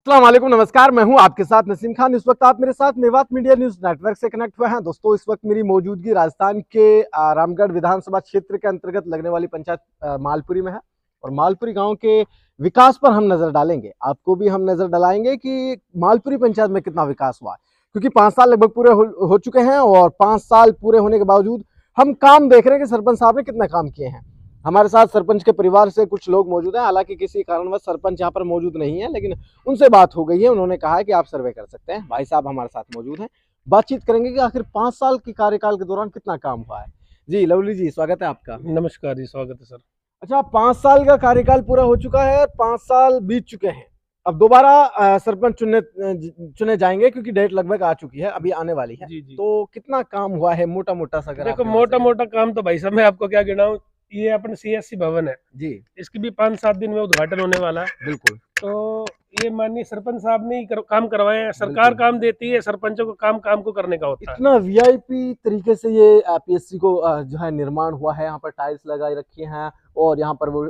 अस्सलाम वालेकुम, नमस्कार। मैं हूं आपके साथ नसीम खान। इस वक्त आप मेरे साथ मेवात मीडिया न्यूज नेटवर्क से कनेक्ट हुए हैं। दोस्तों, इस वक्त मेरी मौजूदगी राजस्थान के रामगढ़ विधानसभा क्षेत्र के अंतर्गत लगने वाली पंचायत मालपुरी में है और मालपुरी गांव के विकास पर हम नजर डालेंगे। आपको भी हम नजर डालेंगे कि मालपुरी पंचायत में कितना विकास हुआ, क्योंकि 5 साल लगभग पूरे हो चुके हैं और 5 साल पूरे होने के बावजूद हम काम देख रहे हैं कि सरपंच साहब ने कितना काम किए हैं। हमारे साथ सरपंच के परिवार से कुछ लोग मौजूद हैं। हालांकि किसी कारणवश सरपंच यहाँ पर मौजूद नहीं है, लेकिन उनसे बात हो गई है। उन्होंने कहा है कि आप सर्वे कर सकते हैं। भाई साहब हमारे साथ मौजूद हैं, बातचीत करेंगे कि आखिर 5 साल के कार्यकाल के दौरान कितना काम हुआ है। जी लवली जी, स्वागत है आपका। नमस्कार जी, स्वागत है सर। अच्छा, 5 साल का कार्यकाल पूरा हो चुका है, 5 साल बीत चुके हैं। अब दोबारा सरपंच चुने जाएंगे, क्योंकि डेट लगभग आ चुकी है, अभी आने वाली है। जी। तो कितना काम हुआ है मोटा मोटा सा? देखो, मोटा मोटा काम तो भाई साहब मैं आपको क्या गिनाऊं, ये अपन सीएससी भवन है जी, इसकी भी 5-7 दिन में उद्घाटन होने वाला है। बिल्कुल। तो ये माननीय सरपंच साहब ने ही काम करवाए हैं। सरकार बिल्कुल। काम देती है, सरपंचों को काम को करने का होता है। इतना वीआईपी तरीके से ये पीएससी को जो है निर्माण हुआ है। यहाँ पर टाइल्स लगाई रखी हैं और यहाँ पर वो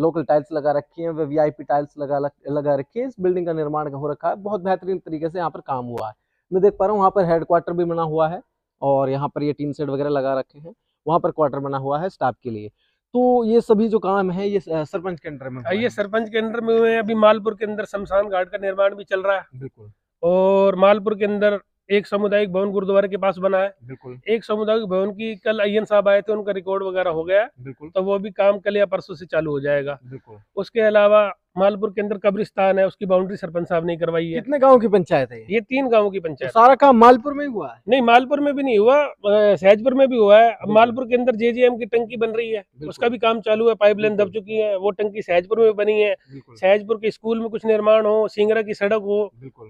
लोकल टाइल्स लगा रखी हैं, वो वीआईपी टाइल्स लगा रखी है। इस बिल्डिंग का निर्माण हो रखा है, बहुत बेहतरीन तरीके से यहाँ पर काम हुआ है। मैं देख पा रहा हूँ वहाँ पर हेडक्वार्टर भी बना हुआ है और यहाँ पर ये टीन शेड वगैरह लगा रखे हैं। वहाँ पर क्वार्टर बना हुआ है स्टाफ के लिए। तो ये सभी जो काम है ये सरपंच के अंडर में हुआ ये है। सरपंच के अंदर में हुए हैं। अभी मालपुर के अंदर शमशान घाट का निर्माण भी चल रहा है बिल्कुल। और मालपुर के अंदर एक सामुदायिक भवन गुरुद्वारे के पास बना है। बिल्कुल। एक सामुदायिक भवन की कल अय्यन साहब आए थे, उनका रिकॉर्ड वगैरह हो गया, बिल्कुल। तो वो भी काम कल या परसों से चालू हो जाएगा। बिल्कुल। उसके अलावा मालपुर के अंदर कब्रिस्तान है, उसकी बाउंड्री सरपंच साहब ने करवाई है। कितने गाँव की पंचायत है ये 3 गांवों की तो पंचायत। सारा काम मालपुर में ही हुआ है? नहीं, मालपुर में भी नहीं हुआ, सहजपुर में भी हुआ है। अब मालपुर के अंदर जेजीएम की टंकी बन रही है, उसका भी काम चालू है। पाइपलाइन दब चुकी है, वो टंकी सहजपुर में बनी है। सहजपुर के स्कूल में कुछ निर्माण हो, सिंगरा की सड़क हो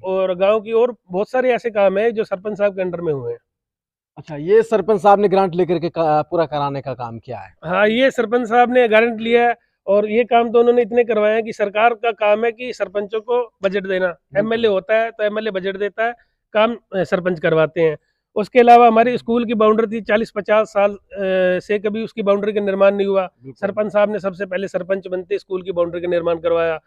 और गाँव की और बहुत सारे ऐसे काम है जो सरपंच साहब के अंडर में हुए हैं। अच्छा, ये सरपंच साहब ने ग्रांट लेकर के पूरा कराने का काम किया है? हाँ, ये सरपंच साहब ने गारंट लिया है और ये काम तो उन्होंने इतने करवाए हैं कि सरकार का काम है कि सरपंचों को बजट देना। एमएलए होता है तो एमएलए बजट देता है, काम सरपंच करवाते हैं। उसके अलावा हमारी स्कूल की बाउंड्री थी 40-50 साल से कभी उसकी बाउंड्री का निर्माण नहीं हुआ। सरपंच साहब ने सबसे पहले सरपंच बनते स्कूल की बाउंड्री का निर्माण करवाया।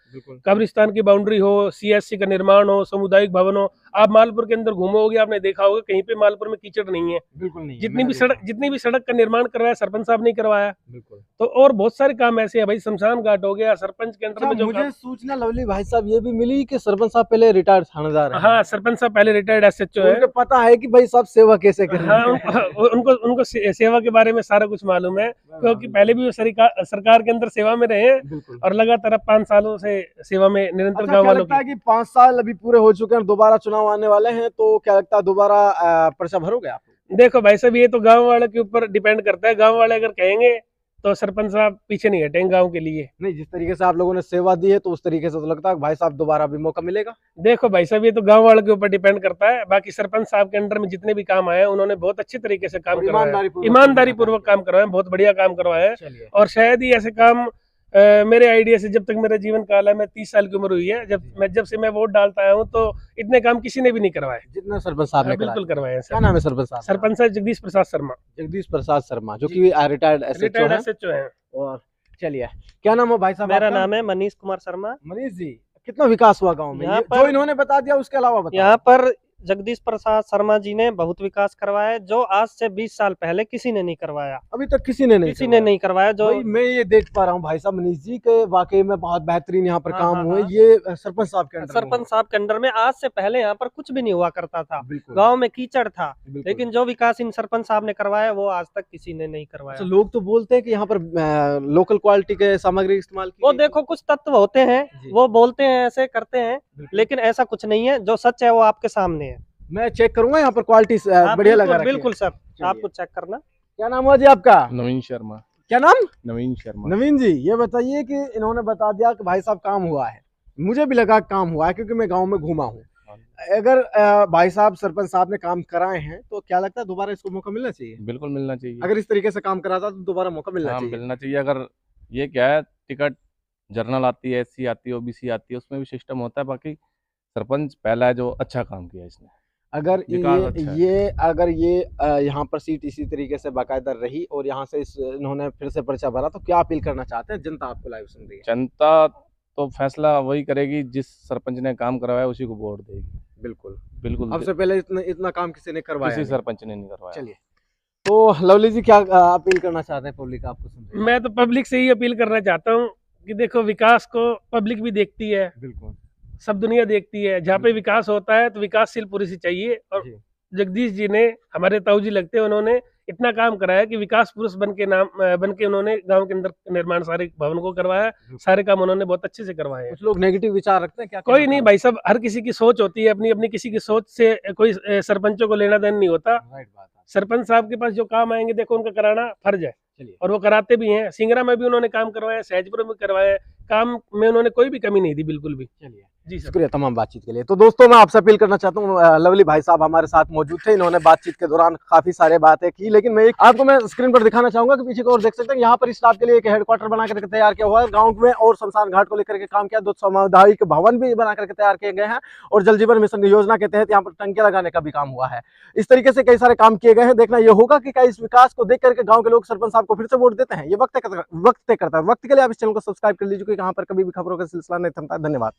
कब्रिस्तान की बाउंड्री हो, सीएससी का निर्माण हो, सामुदायिक भवन हो। आप मालपुर के अंदर घूमोगे, आपने देखा होगा कहीं पे मालपुर में कीचड़ नहीं है। बिल्कुल नहीं। जितनी भी सड़क का निर्माण करवाया सरपंच साहब ने करवाया। बिल्कुल। तो और बहुत सारे काम ऐसे हैं भाई, शमशान घाट हो गया, सरपंच के अंदर में जो मुझे सूचना लवली भाई साहब ये भी मिली कि सरपंच साहब पहले रिटायर्ड थानेदार हैं। हाँ, सरपंच साहब पहले रिटायर्ड एसएचओ है। उनको पता है कि भाई साहब सेवा कैसे कर रहे हैं। हाँ, उनको सेवा के बारे में सारा कुछ मालूम है, क्योंकि पहले भी वो सरकार के अंदर सेवा में रहे हैं और लगातार 5 सालों से सेवा में निरंतर अच्छा, गाँव क्या वालों लगता है कि 5 साल अभी पूरे हो चुके हैं, दोबारा चुनाव आने वाले हैं, तो क्या लगता है दोबारा पर्चा भरोगे आप? देखो भाई साहब, ये तो गाँव वालों के ऊपर डिपेंड करता है। गाँव वाले अगर कहेंगे तो सरपंच साहब पीछे नहीं हटेंगे गाँव के लिए। नहीं, जिस तरीके से आप लोगों ने सेवा दी है तो उस तरीके से तो लगता है भाई साहब दोबारा भी मौका मिलेगा। देखो भाई साहब, ये तो गांव वालों के ऊपर डिपेंड करता है। बाकी सरपंच साहब के अंडर में जितने भी काम आए हैं उन्होंने बहुत अच्छे तरीके से काम करवाया, ईमानदारी पूर्वक काम करवाया, बहुत बढ़िया काम करवाया है। और शायद ही ऐसे काम मेरे आइडिया से, जब तक मेरा जीवन काल है, मैं 30 साल की उम्र हुई है, जब से मैं वोट डालता आया हूँ, तो इतने काम किसी ने भी नहीं करवाए जितना सरपंच साहब ने बिल्कुल करवाए हैं। क्या नाम है सरपंच साहब? सरपंच साहब जगदीश प्रसाद शर्मा। जगदीश प्रसाद शर्मा, जो कि रिटायर्ड एसएचओ है। और चलिए, क्या नाम है भाई साहब? मेरा नाम है मनीष कुमार शर्मा। मनीष जी, कितना विकास हुआ गांव में? जो इन्होंने बता दिया उसके अलावा बताओ। यहाँ पर जगदीश प्रसाद शर्मा जी ने बहुत विकास करवाया है, जो आज से 20 साल पहले किसी ने नहीं करवाया। अभी तक किसी ने नहीं करवाया। जो मैं ये देख पा रहा हूँ भाई साहब, मनीष जी के वाकई में बहुत बेहतरीन यहाँ पर काम हुए। ये सरपंच साहब के अंडर में आज से पहले यहाँ पर कुछ भी नहीं हुआ करता था, गाँव में कीचड़ था, लेकिन जो विकास इन सरपंच साहब ने करवाया वो आज तक किसी ने नहीं करवाया। लोग तो बोलते हैं कि यहाँ पर लोकल क्वालिटी के सामग्री इस्तेमाल की। वो देखो, कुछ तत्व होते हैं, वो बोलते हैं, ऐसे करते हैं, लेकिन ऐसा कुछ नहीं है। जो सच है वो आपके सामने है। मैं चेक करूंगा यहाँ पर क्वालिटी बढ़िया लगा। बिल्कुल सर, आपको चेक करना। क्या नाम हुआ जी आपका? नवीन शर्मा। क्या नाम? नवीन शर्मा। नवीन जी, ये बताइए कि इन्होंने बता दिया कि भाई साहब काम हुआ है, मुझे भी लगा काम हुआ है क्योंकि मैं गांव में घूमा हूँ। अगर भाई साहब सरपंच साहब ने काम कराए हैं तो क्या लगता है दोबारा इसको मौका मिलना चाहिए? बिल्कुल मिलना चाहिए। अगर इस तरीके से काम कराता तो दोबारा मौका मिलना चाहिए। अगर ये क्या है, टिकट जर्नल आती है, एससी आती है, ओबीसी आती है, उसमें भी सिस्टम होता है। बाकी सरपंच पहला है जो अच्छा काम किया इसने। अगर ये यहाँ पर सीट इसी तरीके से बाकायदा रही और यहाँ से इन्होंने फिर से पर्चा भरा तो क्या अपील करना चाहते हैं? जनता आपको लाइव सुन रही है। जनता तो फैसला वही करेगी, जिस सरपंच ने काम करवाया उसी को वोट देगी। बिल्कुल बिल्कुल अब से पहले इतना काम किसी ने करवाया किसी नहीं। सरपंच ने नहीं करवाया। चलिए, तो लवली जी क्या अपील करना चाहते हैं पब्लिक आपको सुन रही है? मैं तो पब्लिक से ही अपील करना चाहता हूँ कि देखो, विकास को पब्लिक भी देखती है, बिल्कुल सब दुनिया देखती है। जहाँ पे विकास होता है तो विकासशील पुरुष चाहिए, और जी। जगदीश जी ने, हमारे ताऊ जी लगते हैं, उन्होंने इतना काम कराया कि विकास पुरुष बन के उन्होंने गांव के अंदर निर्माण सारे भवन को करवाया, सारे काम उन्होंने बहुत अच्छे से करवाए हैं। कुछ लोग नेगेटिव विचार रखते हैं क्या? कोई नहीं भाई साहब, हर किसी की सोच होती है अपनी अपनी, किसी की सोच से कोई सरपंचों को लेना देना नहीं होता। राइट बात है। सरपंच साहब के पास जो काम आएंगे, देखो उनका कराना फर्ज है, चलिए, और वो कराते भी हैं। सिंगरा में भी उन्होंने काम करवाया, सहजपुर में भी करवाया, काम में उन्होंने कोई भी कमी नहीं दी, बिल्कुल भी। चलिए, जी सर। शुक्रिया तमाम बातचीत के लिए। तो दोस्तों, मैं आपसे अपील करना चाहता हूँ, लवली भाई साहब हमारे साथ मौजूद थे, इन्होंने बातचीत के दौरान काफी सारे बातें की, लेकिन मैं आपको मैं स्क्रीन पर दिखाना चाहूंगा कि पीछे को और देख सकते हैं, यहाँ पर स्टाफ के लिए एक हेडक्वार्टर बना करके तैयार किया हुआ है गाँव में, और शमशान घाट को लेकर के काम किया। 2 सामुदायिक भवन भी बना करके तैयार किए गए हैं, और जल जीवन मिशन योजना के तहत यहाँ पर टंकियां लगाने का भी काम हुआ है। इस तरीके से कई सारे काम किए गए हैं। देखना ये होगा कि क्या इस विकास को देख करके गाँव के लोग सरपंच साहब को फिर से वोट देते हैं, ये वक्त तय करता है। वक्त के लिए आप इस चैनल को सब्सक्राइब कर लीजिए, क्योंकि यहाँ पर कभी भी खबरों का सिलसिला नहीं थमता। धन्यवाद।